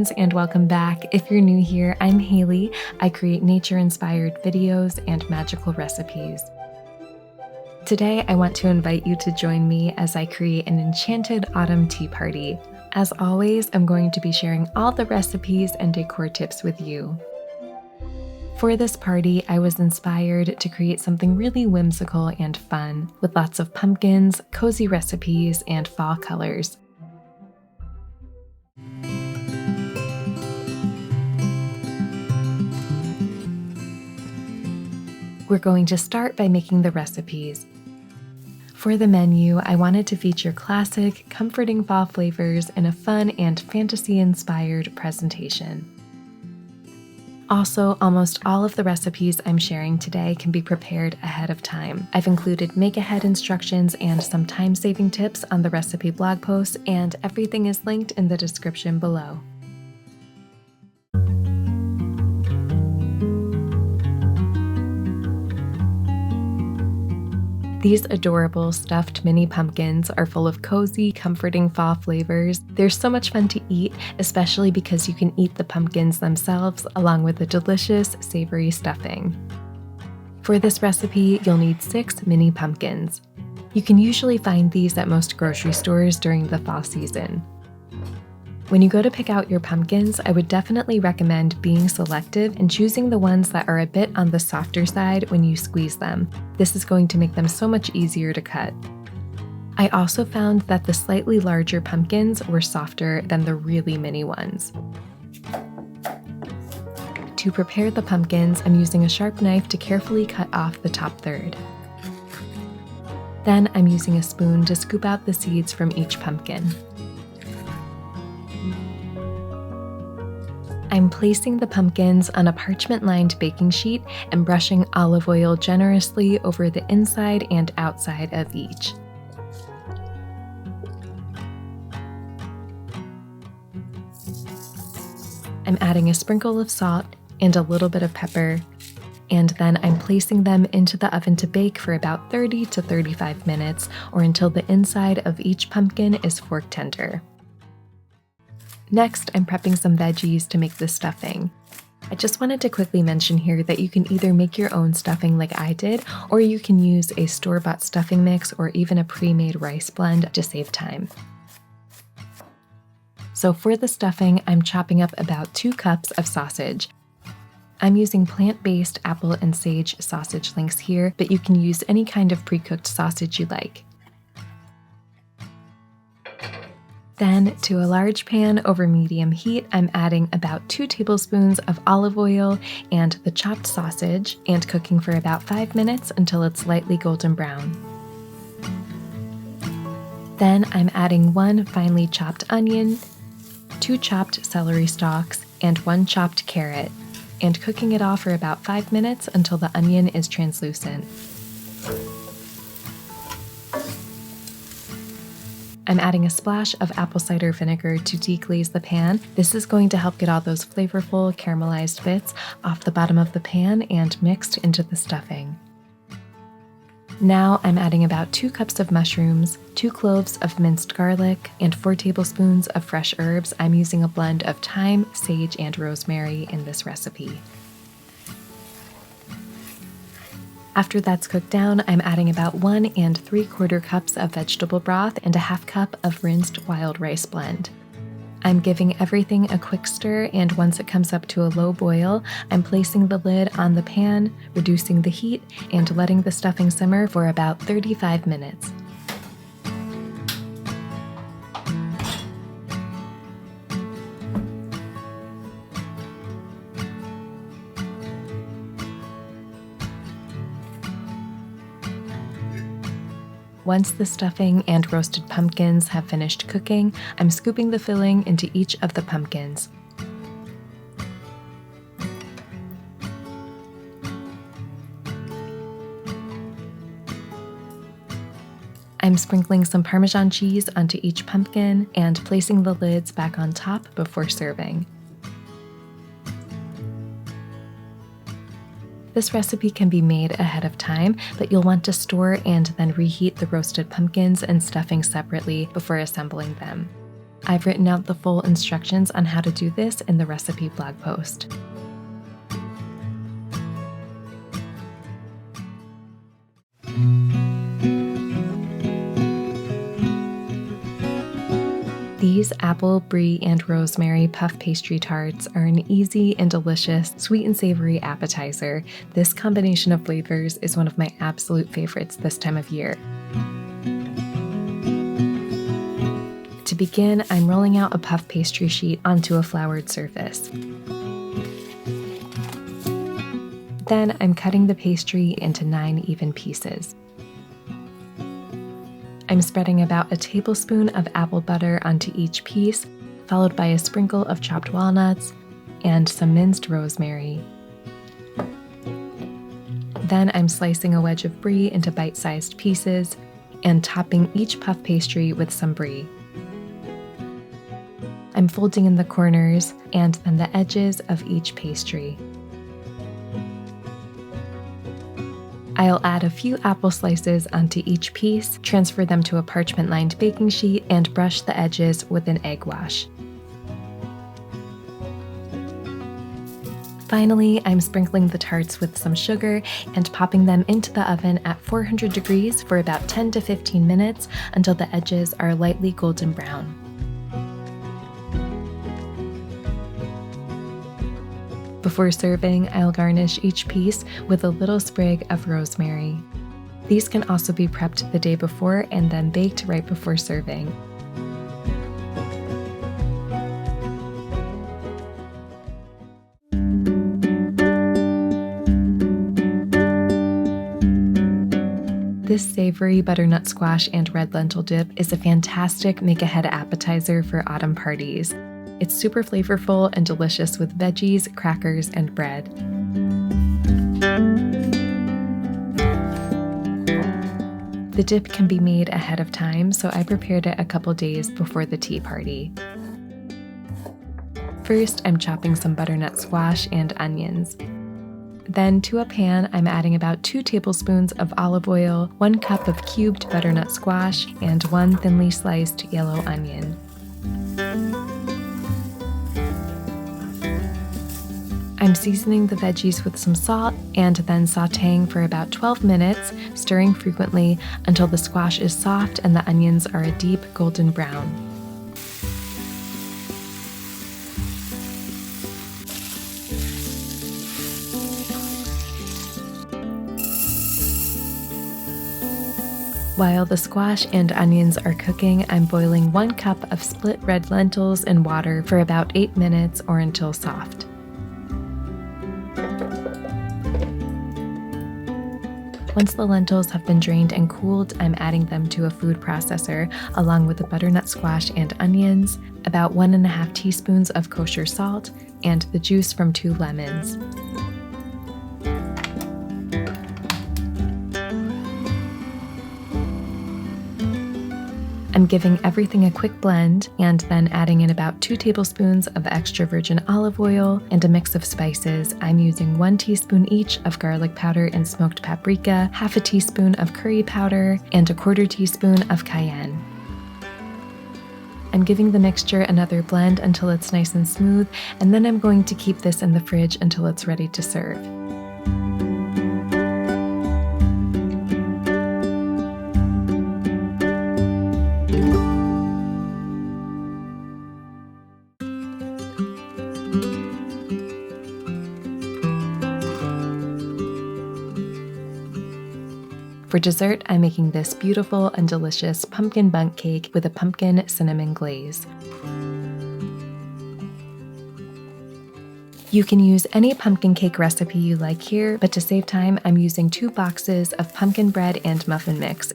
friends, and welcome back. If you're new here, I'm Haley. I create nature-inspired videos and magical recipes. Today, I want to invite you to join me as I create an Enchanted Autumn Tea Party. As always, I'm going to be sharing all the recipes and decor tips with you. For this party, I was inspired to create something really whimsical and fun, with lots of pumpkins, cozy recipes, and fall colors. We're going to start by making the recipes. For the menu, I wanted to feature classic, comforting fall flavors in a fun and fantasy-inspired presentation. Also, almost all of the recipes I'm sharing today can be prepared ahead of time. I've included make-ahead instructions and some time-saving tips on the recipe blog post, and everything is linked in the description below. These adorable stuffed mini pumpkins are full of cozy, comforting fall flavors. They're so much fun to eat, especially because you can eat the pumpkins themselves along with the delicious, savory stuffing. For this recipe, you'll need 6 mini pumpkins. You can usually find these at most grocery stores during the fall season. When you go to pick out your pumpkins, I would definitely recommend being selective and choosing the ones that are a bit on the softer side when you squeeze them. This is going to make them so much easier to cut. I also found that the slightly larger pumpkins were softer than the really mini ones. To prepare the pumpkins, I'm using a sharp knife to carefully cut off the top third. Then I'm using a spoon to scoop out the seeds from each pumpkin. I'm placing the pumpkins on a parchment-lined baking sheet and brushing olive oil generously over the inside and outside of each. I'm adding a sprinkle of salt and a little bit of pepper, and then I'm placing them into the oven to bake for about 30 to 35 minutes, or until the inside of each pumpkin is fork tender. Next, I'm prepping some veggies to make the stuffing. I just wanted to quickly mention here that you can either make your own stuffing like I did, or you can use a store-bought stuffing mix or even a pre-made rice blend to save time. So for the stuffing, I'm chopping up about 2 cups of sausage. I'm using plant-based apple and sage sausage links here, but you can use any kind of pre-cooked sausage you like. Then, to a large pan over medium heat, I'm adding about 2 tablespoons of olive oil and the chopped sausage, and cooking for about 5 minutes until it's lightly golden brown. Then I'm adding 1 finely chopped onion, 2 chopped celery stalks, and 1 chopped carrot, and cooking it all for about 5 minutes until the onion is translucent. I'm adding a splash of apple cider vinegar to deglaze the pan. This is going to help get all those flavorful caramelized bits off the bottom of the pan and mixed into the stuffing. Now I'm adding about 2 cups of mushrooms, 2 cloves of minced garlic, and 4 tablespoons of fresh herbs. I'm using a blend of thyme, sage, and rosemary in this recipe. After that's cooked down, I'm adding about 1 3/4 cups of vegetable broth and a half cup of rinsed wild rice blend. I'm giving everything a quick stir, and once it comes up to a low boil, I'm placing the lid on the pan, reducing the heat, and letting the stuffing simmer for about 35 minutes. Once the stuffing and roasted pumpkins have finished cooking, I'm scooping the filling into each of the pumpkins. I'm sprinkling some Parmesan cheese onto each pumpkin and placing the lids back on top before serving. This recipe can be made ahead of time, but you'll want to store and then reheat the roasted pumpkins and stuffing separately before assembling them. I've written out the full instructions on how to do this in the recipe blog post. These apple, brie, and rosemary puff pastry tarts are an easy and delicious sweet and savory appetizer. This combination of flavors is one of my absolute favorites this time of year. To begin, I'm rolling out a puff pastry sheet onto a floured surface. Then I'm cutting the pastry into 9 even pieces. I'm spreading about a tablespoon of apple butter onto each piece, followed by a sprinkle of chopped walnuts and some minced rosemary. Then I'm slicing a wedge of brie into bite-sized pieces and topping each puff pastry with some brie. I'm folding in the corners and then the edges of each pastry. I'll add a few apple slices onto each piece, transfer them to a parchment-lined baking sheet, and brush the edges with an egg wash. Finally, I'm sprinkling the tarts with some sugar and popping them into the oven at 400 degrees for about 10 to 15 minutes until the edges are lightly golden brown. Before serving, I'll garnish each piece with a little sprig of rosemary. These can also be prepped the day before and then baked right before serving. This savory butternut squash and red lentil dip is a fantastic make-ahead appetizer for autumn parties. It's super flavorful and delicious with veggies, crackers, and bread. The dip can be made ahead of time, so I prepared it a couple days before the tea party. First, I'm chopping some butternut squash and onions. Then to a pan, I'm adding about 2 tablespoons of olive oil, 1 cup of cubed butternut squash, and 1 thinly sliced yellow onion. I'm seasoning the veggies with some salt and then sautéing for about 12 minutes, stirring frequently until the squash is soft and the onions are a deep golden brown. While the squash and onions are cooking, I'm boiling 1 cup of split red lentils in water for about 8 minutes or until soft. Once the lentils have been drained and cooled, I'm adding them to a food processor along with the butternut squash and onions, about 1½ teaspoons of kosher salt, and the juice from 2 lemons. I'm giving everything a quick blend and then adding in about 2 tablespoons of extra virgin olive oil and a mix of spices. I'm using 1 teaspoon each of garlic powder and smoked paprika, half a teaspoon of curry powder, and a 1/4 teaspoon of cayenne. I'm giving the mixture another blend until it's nice and smooth, and then I'm going to keep this in the fridge until it's ready to serve. For dessert, I'm making this beautiful and delicious pumpkin bundt cake with a pumpkin cinnamon glaze. You can use any pumpkin cake recipe you like here, but to save time, I'm using 2 boxes of pumpkin bread and muffin mix.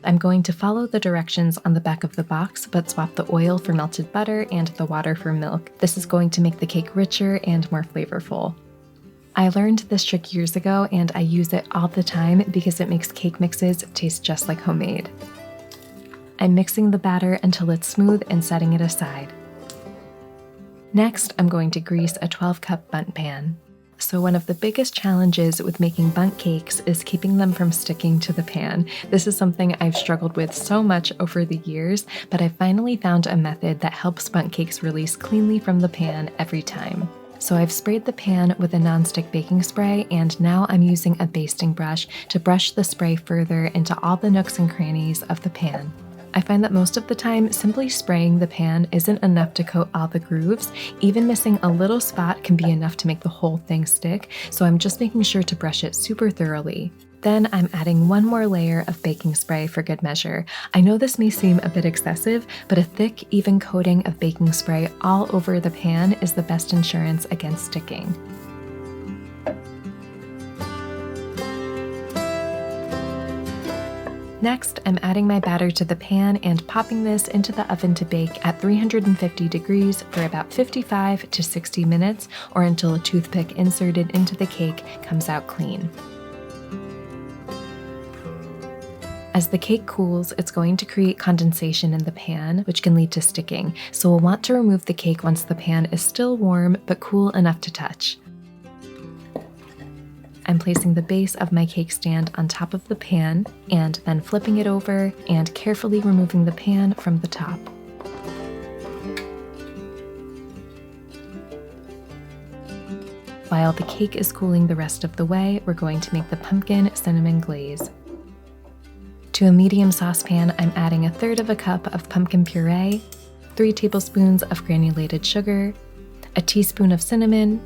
I'm going to follow the directions on the back of the box, but swap the oil for melted butter and the water for milk. This is going to make the cake richer and more flavorful. I learned this trick years ago and I use it all the time because it makes cake mixes taste just like homemade. I'm mixing the batter until it's smooth and setting it aside. Next, I'm going to grease a 12-cup bundt pan. So one of the biggest challenges with making bundt cakes is keeping them from sticking to the pan. This is something I've struggled with so much over the years, but I finally found a method that helps bundt cakes release cleanly from the pan every time. So I've sprayed the pan with a nonstick baking spray, and now I'm using a basting brush to brush the spray further into all the nooks and crannies of the pan. I find that most of the time, simply spraying the pan isn't enough to coat all the grooves. Even missing a little spot can be enough to make the whole thing stick, so I'm just making sure to brush it super thoroughly. Then I'm adding one more layer of baking spray for good measure. I know this may seem a bit excessive, but a thick, even coating of baking spray all over the pan is the best insurance against sticking. Next, I'm adding my batter to the pan and popping this into the oven to bake at 350 degrees for about 55 to 60 minutes, or until a toothpick inserted into the cake comes out clean. As the cake cools, it's going to create condensation in the pan, which can lead to sticking, so we'll want to remove the cake once the pan is still warm but cool enough to touch. I'm placing the base of my cake stand on top of the pan and then flipping it over and carefully removing the pan from the top. While the cake is cooling the rest of the way, we're going to make the pumpkin cinnamon glaze. To a medium saucepan, I'm adding 1/3 cup of pumpkin puree, 3 tablespoons of granulated sugar, a teaspoon of cinnamon,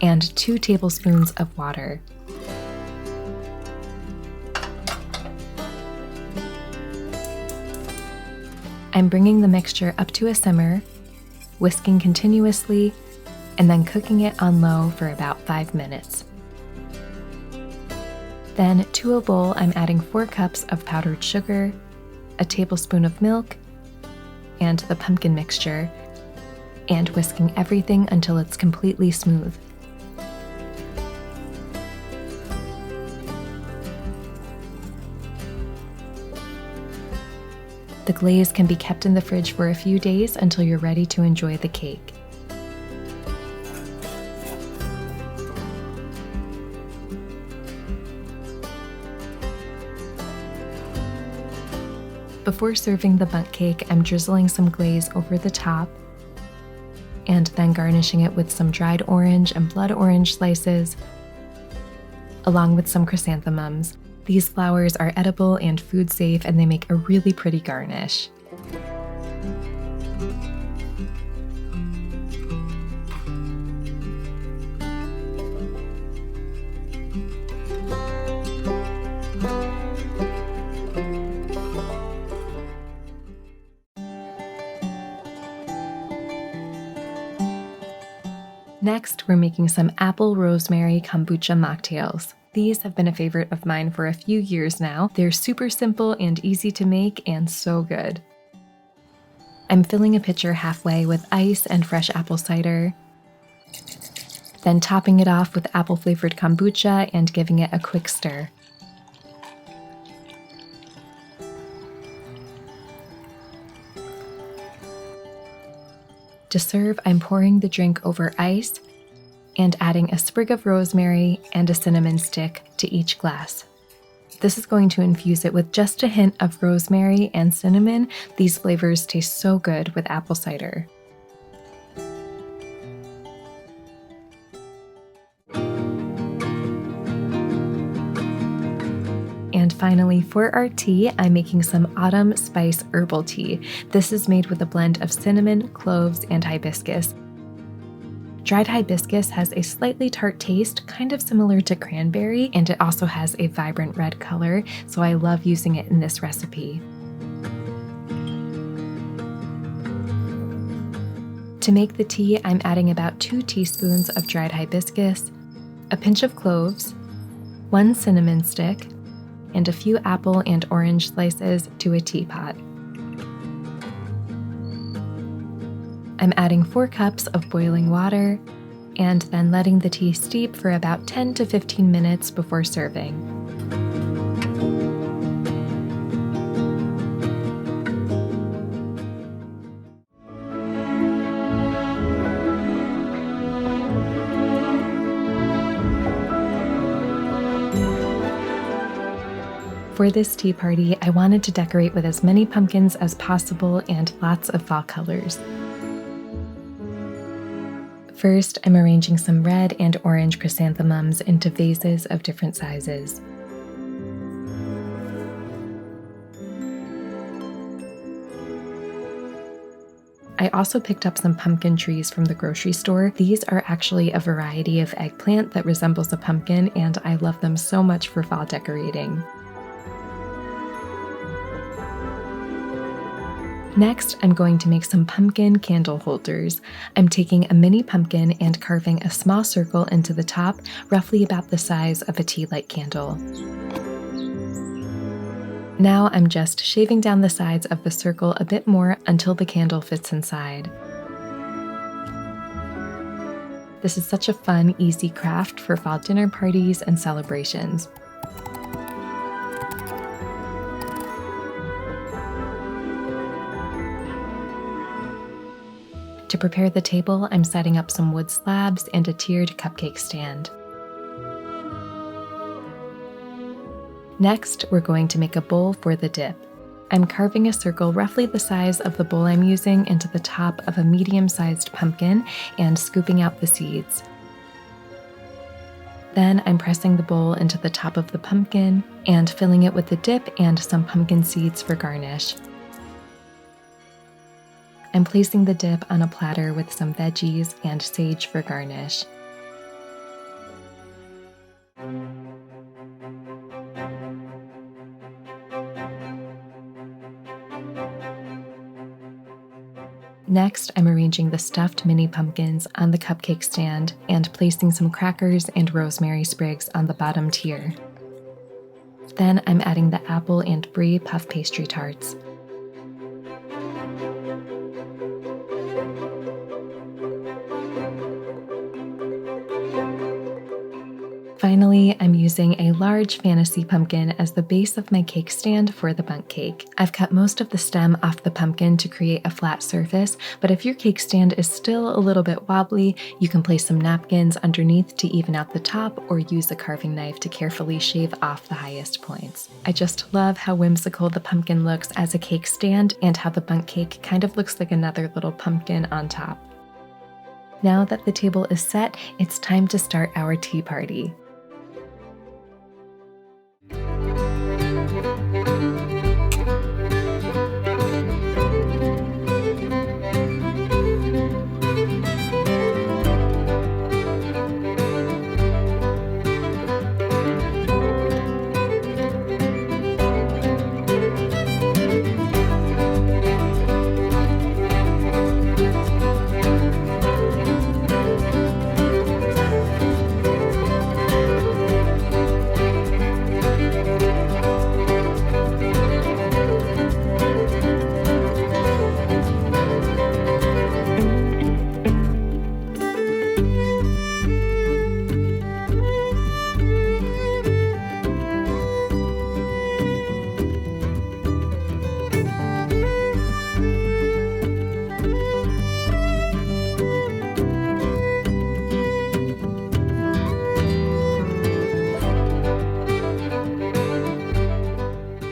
and 2 tablespoons of water. I'm bringing the mixture up to a simmer, whisking continuously, and then cooking it on low for about 5 minutes. Then, to a bowl, I'm adding 4 cups of powdered sugar, a tablespoon of milk, and the pumpkin mixture, and whisking everything until it's completely smooth. The glaze can be kept in the fridge for a few days until you're ready to enjoy the cake. Before serving the bundt cake, I'm drizzling some glaze over the top and then garnishing it with some dried orange and blood orange slices, along with some chrysanthemums. These flowers are edible and food safe, and they make a really pretty garnish. Next, we're making some apple rosemary kombucha mocktails. These have been a favorite of mine for a few years now. They're super simple and easy to make and so good. I'm filling a pitcher halfway with ice and fresh apple cider, then topping it off with apple-flavored kombucha and giving it a quick stir. To serve, I'm pouring the drink over ice and adding a sprig of rosemary and a cinnamon stick to each glass. This is going to infuse it with just a hint of rosemary and cinnamon. These flavors taste so good with apple cider. And finally, for our tea, I'm making some autumn spice herbal tea. This is made with a blend of cinnamon, cloves, and hibiscus. Dried hibiscus has a slightly tart taste, kind of similar to cranberry, and it also has a vibrant red color, so I love using it in this recipe. To make the tea, I'm adding about 2 teaspoons of dried hibiscus, a pinch of cloves, 1 cinnamon stick, and a few apple and orange slices to a teapot. I'm adding 4 cups of boiling water and then letting the tea steep for about 10 to 15 minutes before serving. For this tea party, I wanted to decorate with as many pumpkins as possible and lots of fall colors. First, I'm arranging some red and orange chrysanthemums into vases of different sizes. I also picked up some pumpkin trees from the grocery store. These are actually a variety of eggplant that resembles a pumpkin, and I love them so much for fall decorating. Next, I'm going to make some pumpkin candle holders. I'm taking a mini pumpkin and carving a small circle into the top, roughly about the size of a tea light candle. Now I'm just shaving down the sides of the circle a bit more until the candle fits inside. This is such a fun, easy craft for fall dinner parties and celebrations. To prepare the table, I'm setting up some wood slabs and a tiered cupcake stand. Next, we're going to make a bowl for the dip. I'm carving a circle roughly the size of the bowl I'm using into the top of a medium-sized pumpkin and scooping out the seeds. Then I'm pressing the bowl into the top of the pumpkin and filling it with the dip and some pumpkin seeds for garnish. I'm placing the dip on a platter with some veggies and sage for garnish. Next, I'm arranging the stuffed mini pumpkins on the cupcake stand and placing some crackers and rosemary sprigs on the bottom tier. Then I'm adding the apple and brie puff pastry tarts. Finally, I'm using a large fantasy pumpkin as the base of my cake stand for the bundt cake. I've cut most of the stem off the pumpkin to create a flat surface, but if your cake stand is still a little bit wobbly, you can place some napkins underneath to even out the top or use a carving knife to carefully shave off the highest points. I just love how whimsical the pumpkin looks as a cake stand and how the bundt cake kind of looks like another little pumpkin on top. Now that the table is set, it's time to start our tea party.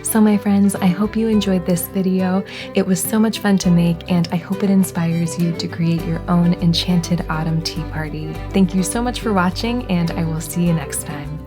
So my friends, I hope you enjoyed this video. It was so much fun to make, and I hope it inspires you to create your own Enchanted Autumn Tea Party. Thank you so much for watching, and I will see you next time.